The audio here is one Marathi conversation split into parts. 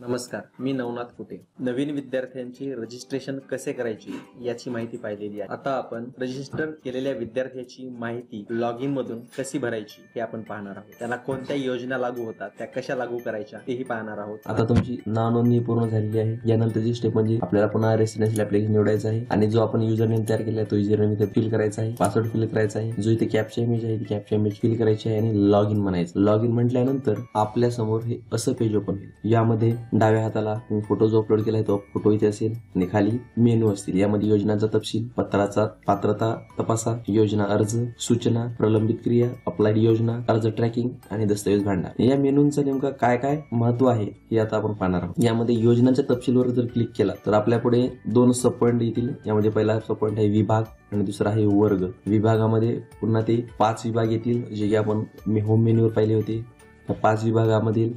नमस्कार, मी नवनाथ कुटे. नवीन विद्यार्थ्यांची रजिस्ट्रेशन कसे करायचे याची माहिती पाहिलेली आहे. आता आपण रजिस्टर केलेल्या विद्यार्थ्याची माहिती लॉग इन मधून कशी भरायची हे आपण पाहणार आहोत. त्यांना कोणत्या योजना लागू होतात, त्या कशा लागू करायच्या तेही पाहणार आहोत. आता तुमची नाव नोंदणी पूर्ण झालेली आहे. यानंतरची स्टेप म्हणजे आपल्याला पुन्हा रेसिडेन्शियल ऍप्लिकेशन निवडायचं आहे आणि जो आपण युजर नेम तयार केला तो युजर नेम इथे फिल करायचा आहे, पासवर्ड फिल करायचा आहे, जो इथे कॅप्चा इमेज आहे ती कॅप्चा इमेज फिल करायची आहे आणि लॉग इन म्हणायचं. लॉग इन म्हटल्यानंतर आपल्या समोर हे असं पेज ओपन होईल. यामध्ये डाव्या हाताला फोटो जो अपलोड केलाय तो फोटो इथे असेल आणि खाली मेनू असतील. यामध्ये योजनांचा तपशील, पत्राचा पात्रता तपासा, योजना अर्ज, सूचना, प्रलंबित क्रिया, अप्लाइड योजना, अर्ज ट्रॅकिंग आणि दस्तऐवज भांडार. या मेनूंचं नेमकं काय काय महत्व आहे हे आता आपण पाहणार आहोत. यामध्ये योजनांच्या तपशीलवर जर क्लिक केला तर आपल्या पुढे दोन सब पॉइंट येतील. यामध्ये पहिला सब पॉइंट आहे विभाग आणि दुसरा आहे वर्ग. विभागामध्ये पुन्हा ते 5 विभाग येतील जे की आपण होम मेन्यूवर पाहिले होते. त्या 5 विभागामधील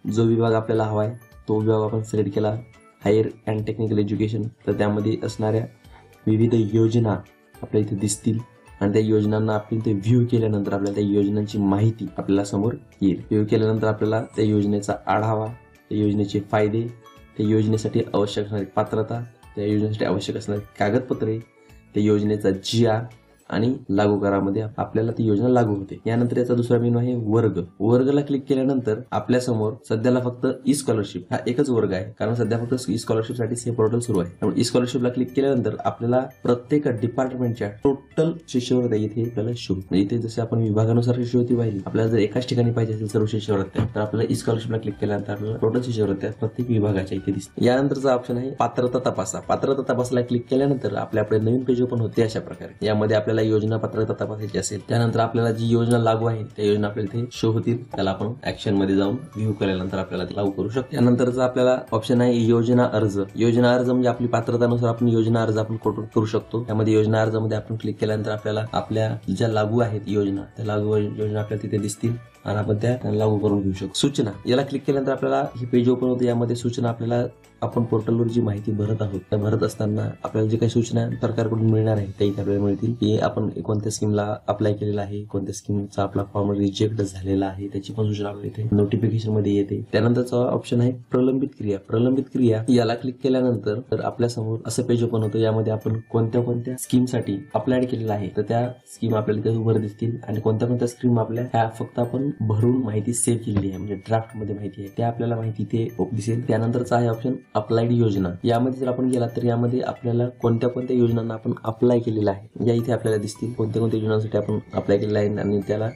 जो विभाग आपल्याला हवा आहे तो विभाग आपण सिलेक्ट केला, हायर अँड टेक्निकल एज्युकेशन. तर त्यामध्ये असणाऱ्या विविध योजना आपल्या इथे दिसतील आणि त्या योजनांना आपण ते व्ह्यू केल्यानंतर आपल्याला त्या योजनांची माहिती आपल्याला समोर येईल. व्ह्यू केल्यानंतर आपल्याला त्या योजनेचा आढावा, त्या योजनेचे फायदे, त्या योजनेसाठी आवश्यक असणारी पात्रता, त्या योजनेसाठी आवश्यक असणारी कागदपत्रे, त्या योजनेचा GR आणि लागू करामध्ये आपल्याला ती योजना लागू होते. यानंतर याचा दुसरा मेनू आहे वर्ग. वर्गला क्लिक केल्यानंतर आपल्या समोर सध्याला फक्त ई स्कॉलरशिप हा एकच वर्ग आहे, कारण सध्या फक्त ई स्कॉलरशिप साठी हे पोर्टल सुरू आहे. त्यामुळे ई स्कॉलरशिपला क्लिक केल्यानंतर आपल्याला प्रत्येक डिपार्टमेंटच्या टोटल शिष्यवृत्त्या इथे आपल्याला शो, इथे जसे आपण विभागानुसार शिष्यवृत्ती पाहिली, आपल्याला जर एकाच ठिकाणी पाहिजे असेल सर्व शिष्यवृत्त्या तर आपल्याला ई स्कॉलरशिपला क्लिक केल्यानंतर आपल्याला टोटल शिष्यवृत्त्या प्रत्येक विभागाच्या इथे दिसते. यानंतरचा ऑप्शन आहे पात्रता तपासा. पात्रता तपासाला क्लिक केल्यानंतर आपल्याकडे नवीन पेज ओपन होते. अशा प्रकारे यामध्ये आपल्याला योजना पात्रता तपासायची असेल त्यानंतर आपल्याला जी योजना लागू आहे त्या योजना आपल्याला इथे शो होतील. त्याला आपण ऍक्शन मध्ये जाऊन व्ह्यू केल्यानंतर आपल्याला लागू करू शकतो. त्यानंतरचा आपल्याला ऑप्शन आहे योजना अर्ज. योजना अर्ज म्हणजे आपली पात्रतानुसार आपण योजना अर्ज आपण करू शकतो. त्यामध्ये योजना अर्जामध्ये आपण क्लिक केल्यानंतर आपल्याला आपल्या ज्या लागू आहेत योजना त्या लागू योजना आपल्याला तिथे दिसतील आणि आपण त्या लागू करून घेऊ शकतो. सूचना याला क्लिक केल्यानंतर आपल्याला ही पेज ओपन होते. यामध्ये सूचना आपल्याला आपण पोर्टलवर जी माहिती भरत आहोत त्या भरत असताना आपल्याला जे काही सूचना सरकारकडून मिळणार आहे त्या इथे आपल्याला मिळतील की आपण कोणत्या स्कीमला अप्लाय केलेला आहे, कोणत्या स्कीमचा आपला फॉर्म रिजेक्ट झालेला आहे त्याची पण सूचना आपल्याला इथे नोटिफिकेशन मध्ये येते. त्यानंतरचा ऑप्शन आहे प्रलंबित क्रिया. प्रलंबित क्रिया याला क्लिक केल्यानंतर तर आपल्या समोर असं पेज ओपन होतं. यामध्ये आपण कोणत्या कोणत्या स्कीमसाठी अप्लाय केलेला आहे तर त्या स्कीम आपल्याला इथे वर दिसतील आणि कोणत्या कोणत्या स्कीम आपल्या ह्या फक्त आपण भरून माहिती सेव्ह केलेली आहे म्हणजे ड्राफ्ट मध्ये माहिती आहे त्या आपल्याला माहिती इथे दिसेल. त्यानंतरचा आहे ऑप्शन अप्लाइड योजना. यामध्ये जर आपण गेला तर यामध्ये आपल्याला कोणत्या कोणत्या योजनांना आपण अप्लाय केलेला आहे या इथे आपल्याला दिसतील. कोणत्या कोणत्या योजनांसाठी आपण अप्लाय केलेला आहे आणि त्याला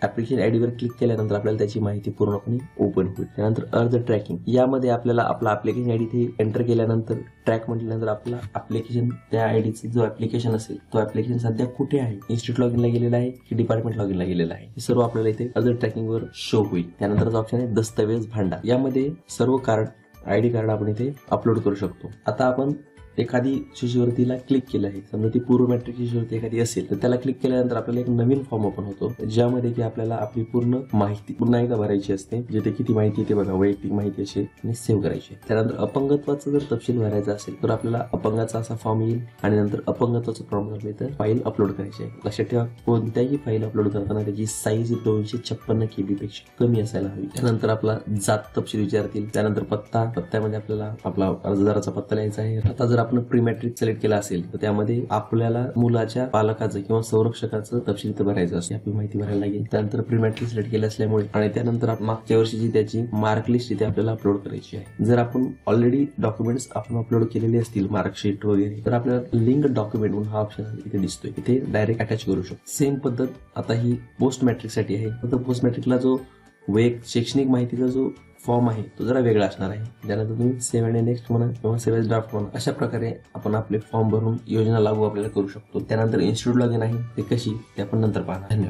ऍप्लिकेशन आयडी वर क्लिक केल्यानंतर आपल्याला त्याची माहिती पूर्णपणे ओपन होईल. त्यानंतर अर्ज ट्रॅकिंग. यामध्ये आपल्याला आपला ऍप्लिकेशन आयडी इथे एंटर केल्यानंतर ट्रॅक म्हटल्यानंतर आपला ऍप्लिकेशन त्या आयडीचं जो ऍप्लिकेशन असेल तो ऍप्लिकेशन सध्या कुठे आहे, इन्स्टिट्यूट लॉगिनला गेलेला आहे की डिपार्टमेंट लॉगिनला गेलेला आहे हे सर्व आपल्याला इथे अर्ज ट्रॅकिंग वर शो होईल. त्यानंतरचा ऑप्शन आहे दस्तऐवज भांडार. यामध्ये सर्व कार्ड आयडी कार्ड आपण इथे अपलोड करू शकतो. आता आपण एखादी शिष्यवृत्तीला क्लिक केलं आहे, समजा ती पूर्व मॅट्रिक शिष्यवृत्ती एखादी असेल तर त्याला क्लिक केल्यानंतर आपल्याला एक नवीन फॉर्म ओपन होतो ज्यामध्ये की आपल्याला आपली पूर्ण माहिती पुन्हा एकदा भरायची असते. जिथे किती माहिती ते बघा, वैयक्तिक माहिती अशी आणि सेव्ह करायची. त्यानंतर अपंगत्वाचा जर तपशील भरायचा असेल तर आपल्याला अपंगाचा असा फॉर्म येईल आणि नंतर अपंगत्वाचं फॉर्म आपल्याला फाईल अपलोड करायची आहे. लक्षात ठेवा कोणत्याही फाईल अपलोड करताना त्याची साईज 256 KB पेक्षा कमी असायला हवी. त्यानंतर आपला जात तपशील विचारतील. त्यानंतर पत्त्यामध्ये आपल्याला आपला अर्जदाराचा पत्ता लिहायचा आहे. आता जर आपण प्री मॅट्रिक सिलेक्ट केला असेल तर त्यामध्ये आपल्याला मुलाच्या पालकाचं किंवा संरक्षकाचं तपशील इथे भरायचं असते, आपली माहिती भरायला लागेल. त्यानंतर प्री मॅट्रिक सिलेक्ट केलं असल्यामुळे आणि त्यानंतर मागच्या वर्षीची त्याची मार्कलिस्ट इथे आपल्याला अपलोड करायची आहे. जर आपण ऑलरेडी डॉक्युमेंट्स आपण अपलोड केलेले असतील मार्कशीट वगैरे तर आपल्याला लिंक डॉक्युमेंट म्हणून हा ऑप्शन इथे दिसतोय, इथे डायरेक्ट अटॅच करू शकतो. सेम पद्धत आता ही पोस्ट मॅट्रिक साठी आहे. फक्त पोस्ट मॅट्रिकला जो शैक्षणिक माहितीचा जो फॉर्म आहे तो जरा वेगळा असणार आहे. त्यानंतर तुम्ही सेव्ह अँड नेक्स्ट म्हणा किंवा सेव्ह एज ड्राफ्ट म्हणा अशा प्रकारे आपण आपले फॉर्म भरून योजना लागू आपल्याला करू शकतो. त्यानंतर इन्स्टिट्यूट लॉगिन आहे ते कशी ते आपण नंतर पाहणार. धन्यवाद.